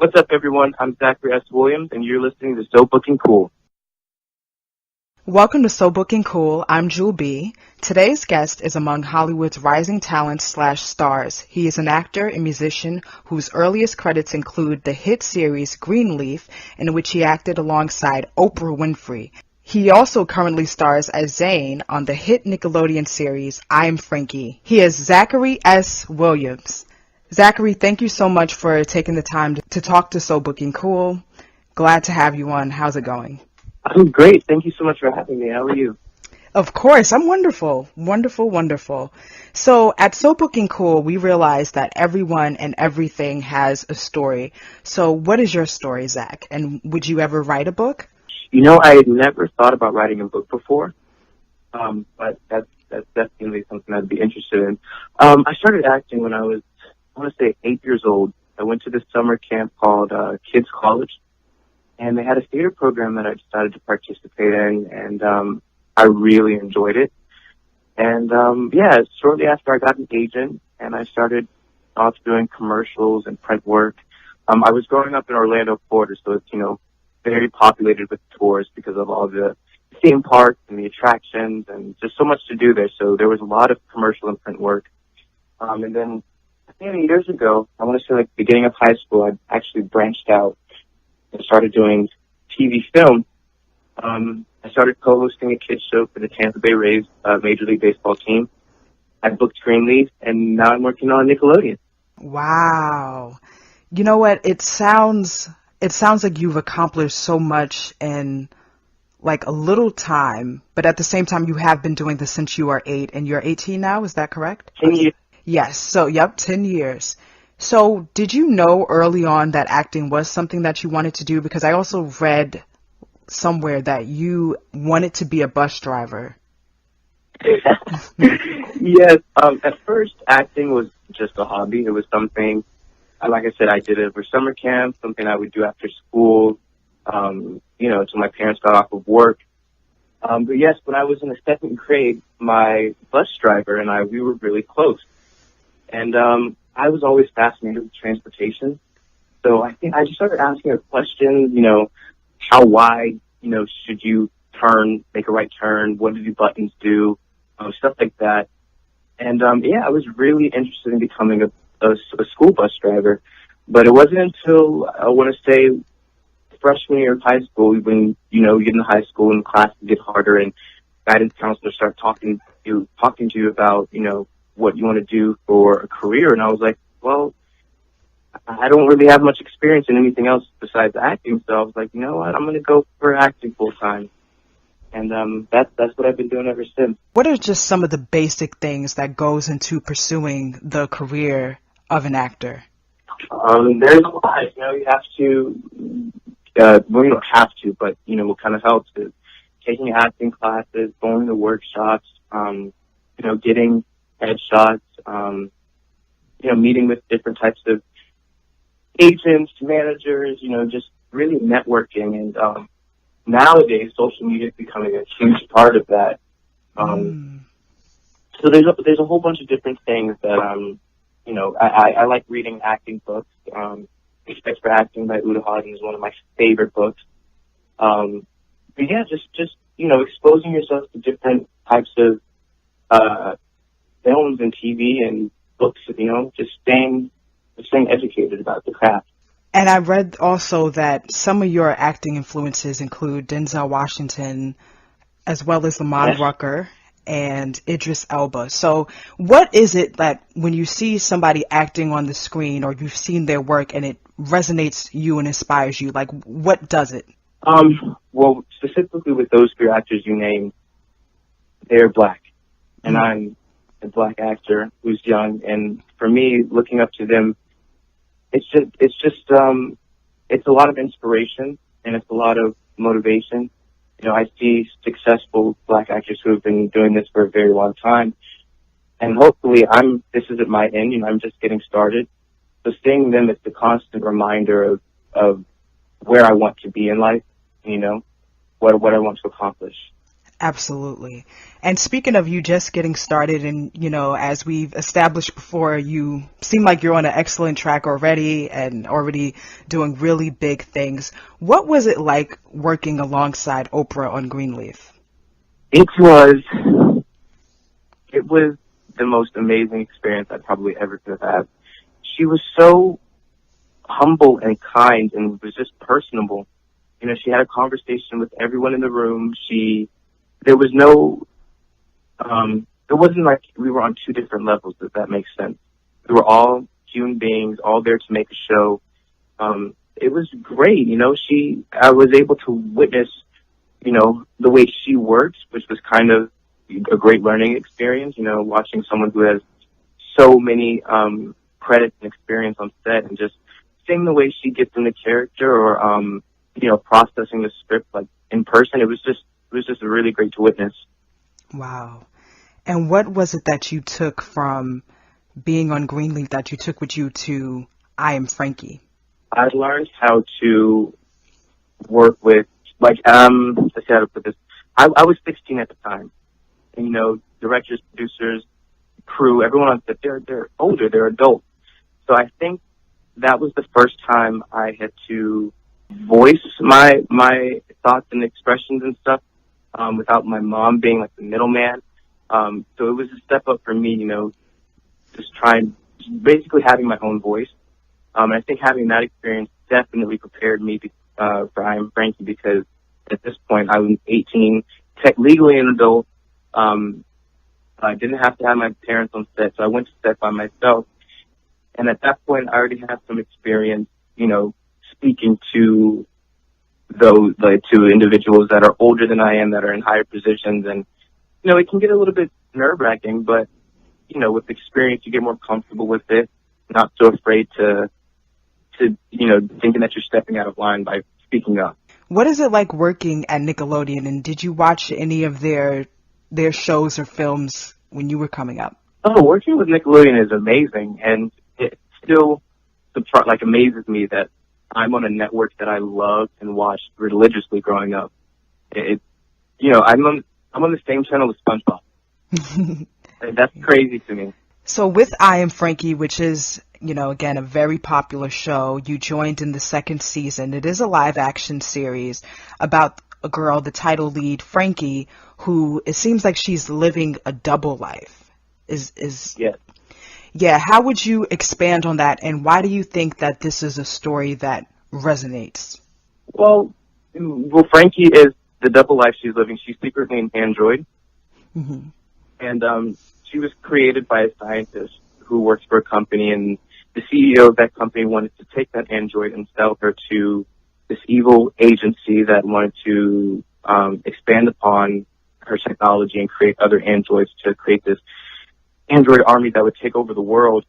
What's up, everyone? I'm Zachary S. and you're listening to So Booking Cool. Welcome to So Booking Cool. I'm Jewel B. Today's guest is among Hollywood's rising talents / stars. He is an actor and musician whose earliest credits include the hit series Greenleaf, in which he acted alongside Oprah Winfrey. He also currently stars as Zane on the hit Nickelodeon series Am Frankie. He is Zachary S. Williams. Zachary, thank you so much for taking the time to talk to So Booking Cool. Glad to have you on. How's it going? I'm great. Thank you so much for having me. How are you? Of course. I'm wonderful. Wonderful. So at So Booking Cool, we realize that everyone and everything has a story. So what is your story, Zach? And would you ever write a book? You know, I had never thought about writing a book before, but that's definitely something I'd be interested in. I started acting when I was, 8 years old. I went to this summer camp called Kids College, and they had a theater program that I decided to participate in, and I really enjoyed it. And shortly after I got an agent, and I started off doing commercials and print work. I was growing up in Orlando, Florida, so it's, very populated with tourists because of all the theme parks and the attractions and just so much to do there. So there was a lot of commercial and print work. And then I think years ago, I want to say like beginning of high school, I actually branched out and started doing TV film. I started co-hosting a kids show for the Tampa Bay Rays Major League Baseball team. I booked Greenleaf, and now I'm working on Nickelodeon. Wow. You know what? It sounds like you've accomplished so much in like a little time, but at the same time, you have been doing this since you are 8, and you're 18 now. Is that correct? 10 years. Yes. So, 10 years. So did you know early on that acting was something that you wanted to do? Because I also read somewhere that you wanted to be a bus driver. Yes. At first, acting was just a hobby. It was something, like I said, I did it over summer camp, something I would do after school, until my parents got off of work. But yes, when I was in the 2nd grade, my bus driver and we were really close. And I was always fascinated with transportation. So I think I just started asking her questions, how wide, should you make a right turn? What do the buttons do? Stuff like that. And, I was really interested in becoming a school bus driver. But it wasn't until, I want to say, freshman year of high school, when, you get into high school and classes get harder and guidance counselors start talking to you about, what you want to do for a career. And I was like, well, I don't really have much experience in anything else besides acting. So I was like, you know what, I'm going to go for acting full time. And that's what I've been doing ever since. What are just some of the basic things that goes into pursuing the career of an actor? There's a lot. You have to, you don't have to, but, what kind of helps is taking acting classes, going to workshops, getting headshots, meeting with different types of agents, managers, just really networking. And nowadays, social media is becoming a huge part of that. So there's a whole bunch of different things that, I like reading acting books. Respect for Acting by Uta Hagen is one of my favorite books. But yeah, just exposing yourself to different types of films and TV and books, just staying educated about the craft. And I read also that some of your acting influences include Denzel Washington, as well as Lamman Rucker and Idris Elba. So what is it that when you see somebody acting on the screen or you've seen their work and it resonates you and inspires you, like what does it? Well, specifically with those 3 actors you named, they're black. And I'm a black actor who's young. And for me, looking up to them, it's a lot of inspiration and it's a lot of motivation. I see successful black actors who have been doing this for a very long time. And hopefully this isn't my end, I'm just getting started. So seeing them is the constant reminder of where I want to be in life, what I want to accomplish. Absolutely. And speaking of you just getting started, and, as we've established before, you seem like you're on an excellent track already and already doing really big things. What was it like working alongside Oprah on Greenleaf? It was the most amazing experience I probably ever could have had. She was so humble and kind and was just personable. She had a conversation with everyone in the room. There was no, it wasn't like we were on two different levels, if that makes sense. We were all human beings, all there to make a show. It was great, I was able to witness, the way she works, which was kind of a great learning experience, watching someone who has so many, credits and experience on set and just seeing the way she gets into character or, processing the script like in person. It was just really great to witness. Wow. And what was it that you took from being on Greenleaf that you took with you to I Am Frankie? I learned how to work with, let's see how to put this. I was 16 at the time. And, directors, producers, crew, everyone on set, they're older, they're adults. So I think that was the first time I had to voice my thoughts and expressions and stuff, without my mom being like the middleman. So it was a step up for me, basically having my own voice. And I think having that experience definitely prepared me for I Am Frankie, because at this point I was 18, legally an adult. I didn't have to have my parents on set, so I went to set by myself. And at that point, I already had some experience, speaking to to individuals that are older than I am, that are in higher positions. And, it can get a little bit nerve-wracking, but, with experience, you get more comfortable with it, not so afraid to thinking that you're stepping out of line by speaking up. What is it like working at Nickelodeon, and did you watch any of their shows or films when you were coming up? Oh, working with Nickelodeon is amazing, and it still amazes me that I'm on a network that I loved and watched religiously growing up. I'm on the same channel as SpongeBob. That's crazy to me. So with I Am Frankie, which is, again, a very popular show, you joined in the second season. It is a live action series about a girl, the title lead, Frankie, who it seems like she's living a double life. Yes. Yeah, how would you expand on that, and why do you think that this is a story that resonates? Well, Frankie is the double life she's living. She's secretly an android. Mm-hmm. And she was created by a scientist who works for a company, and the CEO of that company wanted to take that android and sell her to this evil agency that wanted to expand upon her technology and create other androids to create this android army that would take over the world.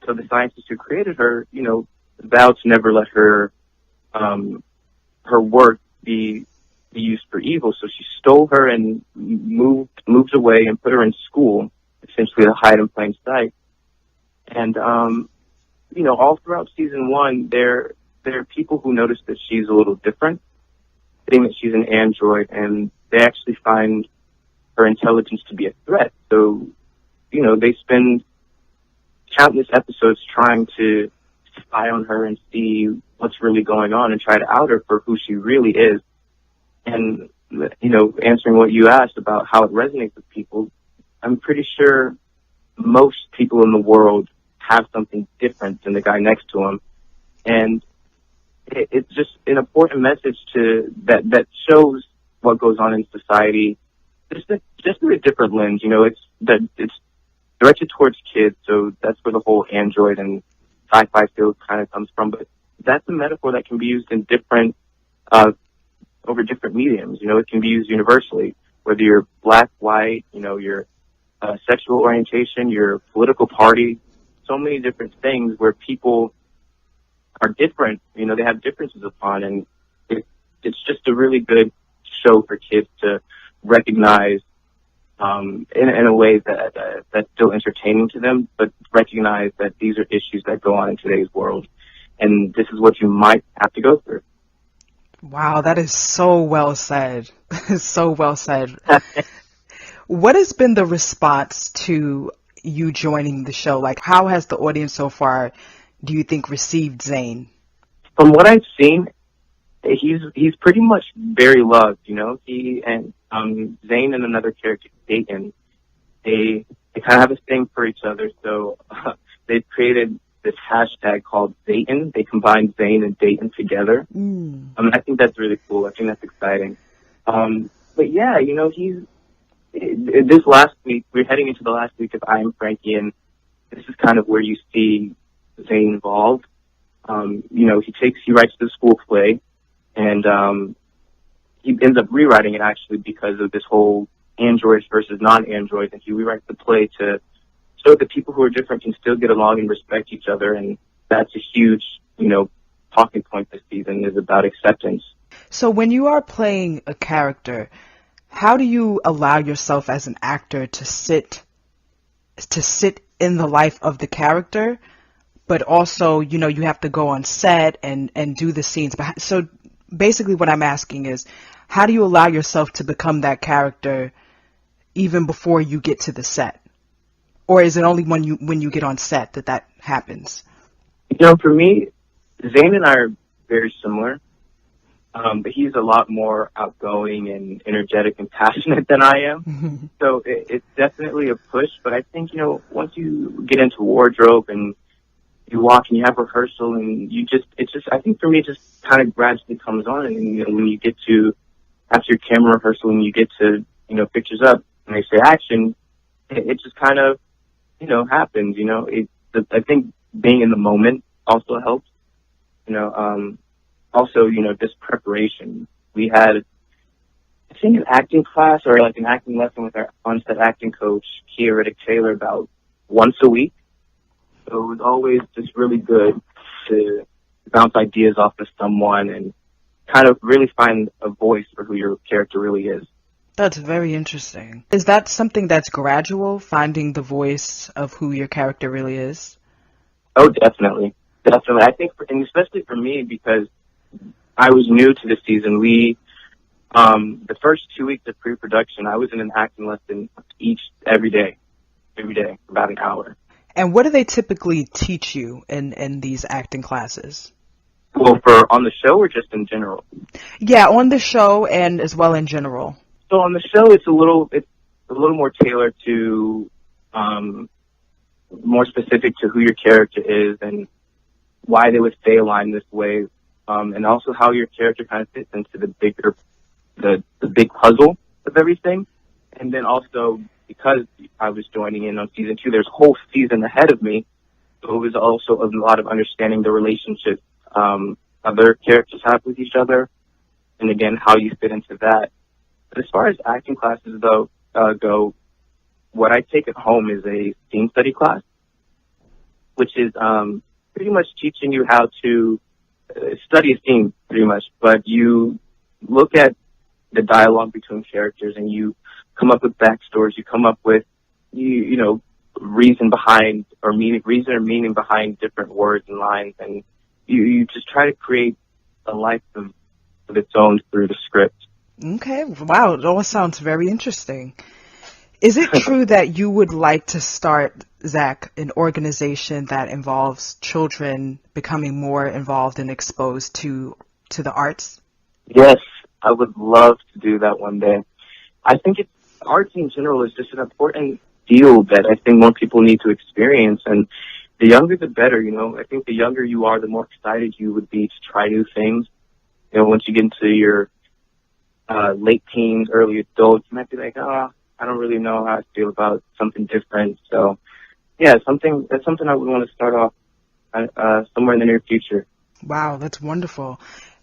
So the scientist who created her, vowed to never let her work be used for evil. So she stole her and moved away and put her in school, essentially to hide in plain sight. And all throughout season one, there are people who notice that she's a little different, think that she's an android, and they actually find her intelligence to be a threat. So they spend countless episodes trying to spy on her and see what's really going on and try to out her for who she really is. And, answering what you asked about how it resonates with people, I'm pretty sure most people in the world have something different than the guy next to them. And it's just an important message that shows what goes on in society, just through a different lens. It's directed towards kids, so that's where the whole android and sci-fi field kind of comes from. But that's a metaphor that can be used in different, over different mediums. It can be used universally, whether you're black, white, your sexual orientation, your political party, so many different things where people are different. They have differences upon, and it's just a really good show for kids to recognize in a way that's still entertaining to them, but recognize that these are issues that go on in today's world, and this is what you might have to go through. Wow, that is so well said. So well said. What has been the response to you joining the show? Like, how has the audience so far, do you think, received Zane? From what I've seen, he's pretty much very loved. You know, he and Zane and another character, Dayton, they kind of have a thing for each other. So they've created this hashtag called Dayton. They combined Zane and Dayton together. I think that's really cool. I think that's exciting. But yeah, you know, this last week, we're heading into the last week of I Am Frankie, and this is kind of where you see Zane involved. You know, he writes the school play, and he ends up rewriting it actually because of this whole androids versus non-androids, and he rewrites the play to show that people who are different can still get along and respect each other, and that's a huge, you know, talking point this season is about acceptance. So when you are playing a character, how do you allow yourself as an actor to sit in the life of the character, but also, you know, you have to go on set and do the scenes. So basically what I'm asking is, how do you allow yourself to become that character even before you get to the set? Or is it only when you get on set that happens? You know, for me, Zane and I are very similar. But he's a lot more outgoing and energetic and passionate than I am. So it's definitely a push. But I think, you know, once you get into wardrobe and you walk and you have rehearsal and I think for me, it just kind of gradually comes on. And, you know, when you get to, after your camera rehearsal and you get to, you know, pictures up and they say action, it just kind of, you know, happens, you know. I think being in the moment also helps, you know. Also, you know, just preparation. We had, I think, an acting class or like an acting lesson with our on-set acting coach, Kia Taylor, about once a week. So it was always just really good to bounce ideas off of someone and kind of really find a voice for who your character really is. That's very interesting. Is that something that's gradual, finding the voice of who your character really is? Oh, definitely. Definitely. I think, and especially for me, because I was new to the season. The first 2 weeks of pre-production, I was in an acting lesson every day, for about an hour. And what do they typically teach you in these acting classes? Well, on the show or just in general? Yeah, on the show and as well in general. So on the show, it's a little more tailored to, more specific to who your character is and why they would stay aligned this way. And also how your character kind of fits into the big puzzle of everything. And then also, because I was joining in on season 2, there's a whole season ahead of me. So it was also a lot of understanding the relationship other characters have with each other. And again, how you fit into that. But as far as acting classes go, what I take at home is a scene study class, which is pretty much teaching you how to study a scene, pretty much, but you look at the dialogue between characters and you come up with backstories. You come up with, you know, reason or meaning behind different words and lines, and you just try to create a life of its own through the script. Okay, wow, it all sounds very interesting. Is it true that you would like to start, Zach, an organization that involves children becoming more involved and exposed to the arts? Yes, I would love to do that one day. I think arts in general is just an important deal that I think more people need to experience, and the younger the better, you know. I think the younger you are, the more excited you would be to try new things. You know, once you get into your late teens, early adults, you might be like, I don't really know how I feel about something different. So, yeah, that's something I would want to start off somewhere in the near future. Wow, that's wonderful.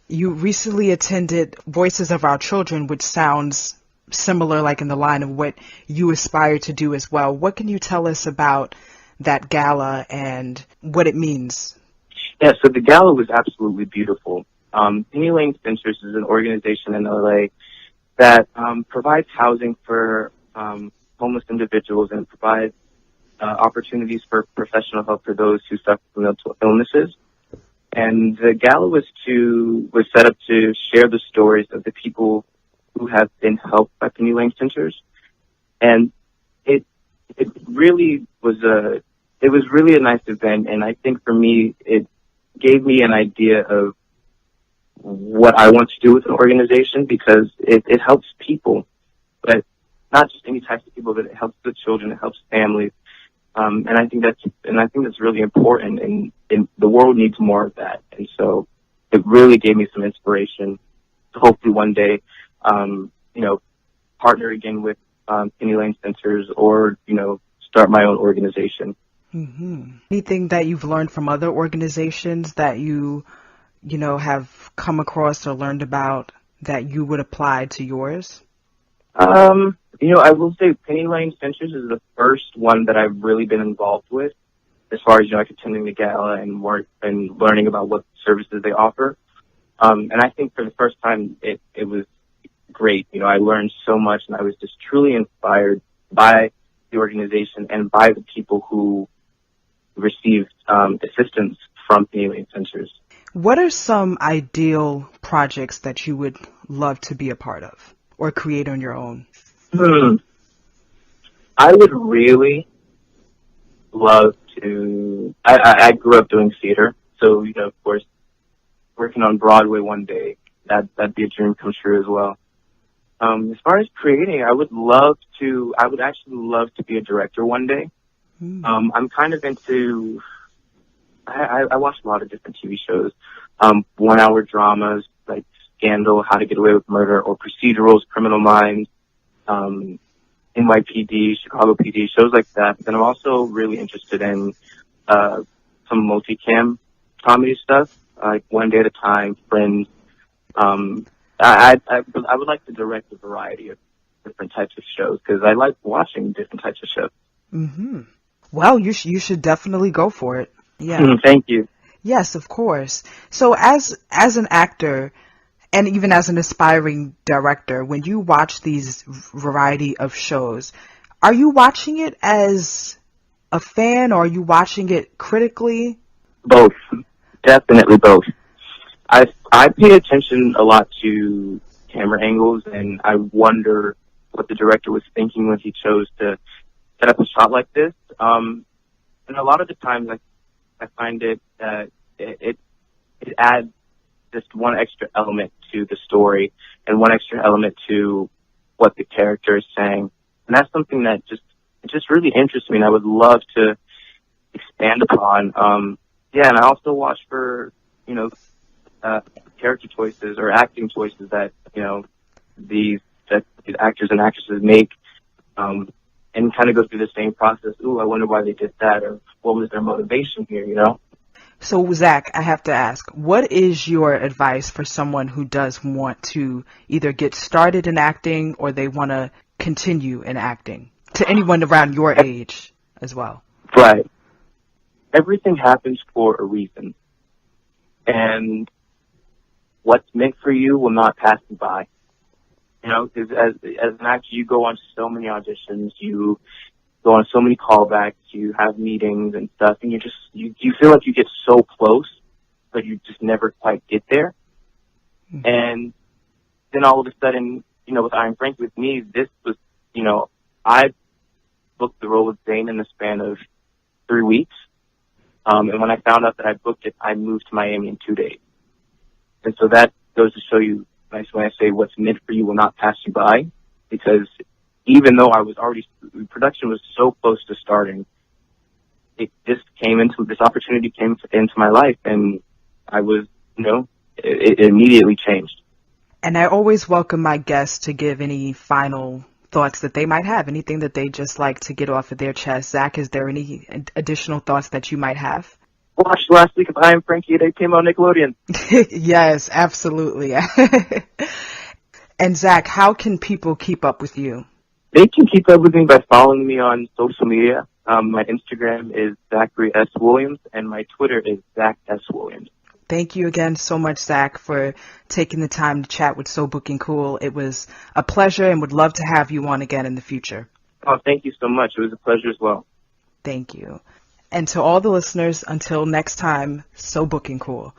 You recently attended Voices of Our Children, which sounds similar, like in the line of what you aspire to do as well. What can you tell us about that gala and what it means? Yeah, so the gala was absolutely beautiful. Penny Lane Spencer's is an organization in LA that provides housing for homeless individuals and provides opportunities for professional help for those who suffer from mental illnesses. And the gala was set up to share the stories of the people who have been helped by Penny Lane Centers. And it really was really a nice event. And I think for me, it gave me an idea of what I want to do with an organization, because it helps people, but not just any types of people, but it helps the children, it helps families. And I think that's really important, and the world needs more of that. And so it really gave me some inspiration to hopefully one day, partner again with Penny Lane Centers, or, start my own organization. Mm-hmm. Anything that you've learned from other organizations that you have come across or learned about that you would apply to yours? I will say Penny Lane Centers is the first one that I've really been involved with, as far as, attending the gala and learning about what services they offer. And I think for the first time, it was great. I learned so much, and I was just truly inspired by the organization and by the people who received assistance from Penny Lane Centers. What are some ideal projects that you would love to be a part of or create on your own? I would really love to. I grew up doing theater, so of course, working on Broadway one day, that'd be a dream come true as well. As far as creating, I would actually love to be a director one day. I'm kind of into. I watch a lot of different TV shows, 1-hour dramas like Scandal, How to Get Away with Murder, or procedurals, Criminal Minds, NYPD, Chicago PD, shows like that. But then I'm also really interested in some multicam comedy stuff, like One Day at a Time, Friends. I would like to direct a variety of different types of shows, because I like watching different types of shows. Mm-hmm. Well, you should definitely go for it. Yeah. Thank you. Yes, of course. So as an actor, and even as an aspiring director, when you watch these variety of shows, are you watching it as a fan, or are you watching it critically? Both. Definitely both. I pay attention a lot to camera angles, and I wonder what the director was thinking when he chose to set up a shot like this. And a lot of the times I find it adds just one extra element to the story and one extra element to what the character is saying. And that's something that just really interests me, and I would love to expand upon. And I also watch for, character choices or acting choices that, these actors and actresses make, and kind of go through the same process. Ooh, I wonder why they did that, or what was their motivation here, So, Zach, I have to ask, what is your advice for someone who does want to either get started in acting or they want to continue in acting, to anyone around your age as well? Right. Everything happens for a reason. And what's meant for you will not pass you by. Because as an actor, you go on so many auditions, you go on so many callbacks, you have meetings and stuff, and you feel like you get so close, but you just never quite get there. Mm-hmm. And then all of a sudden, with Am Frankie, with me, this was, I booked the role of Zane in the span of 3 weeks. And when I found out that I booked it, I moved to Miami in 2 days. And so that goes to show you, when I say what's meant for you will not pass you by, because even though production was so close to starting, this opportunity came into my life, and I was, it immediately changed. And I always welcome my guests to give any final thoughts that they might have, anything that they just like to get off of their chest. Zach, is there any additional thoughts that you might have? Watched last week of Am Frankie. They came on Nickelodeon. Yes, absolutely. And Zach, how can people keep up with you? They can keep up with me by following me on social media. My Instagram is Zachary S. Williams, and my Twitter is Zach S. Williams. Thank you again so much, Zach, for taking the time to chat with So Booking Cool. It was a pleasure, and would love to have you on again in the future. Oh, thank you so much. It was a pleasure as well. Thank you. And to all the listeners, until next time, so booking cool.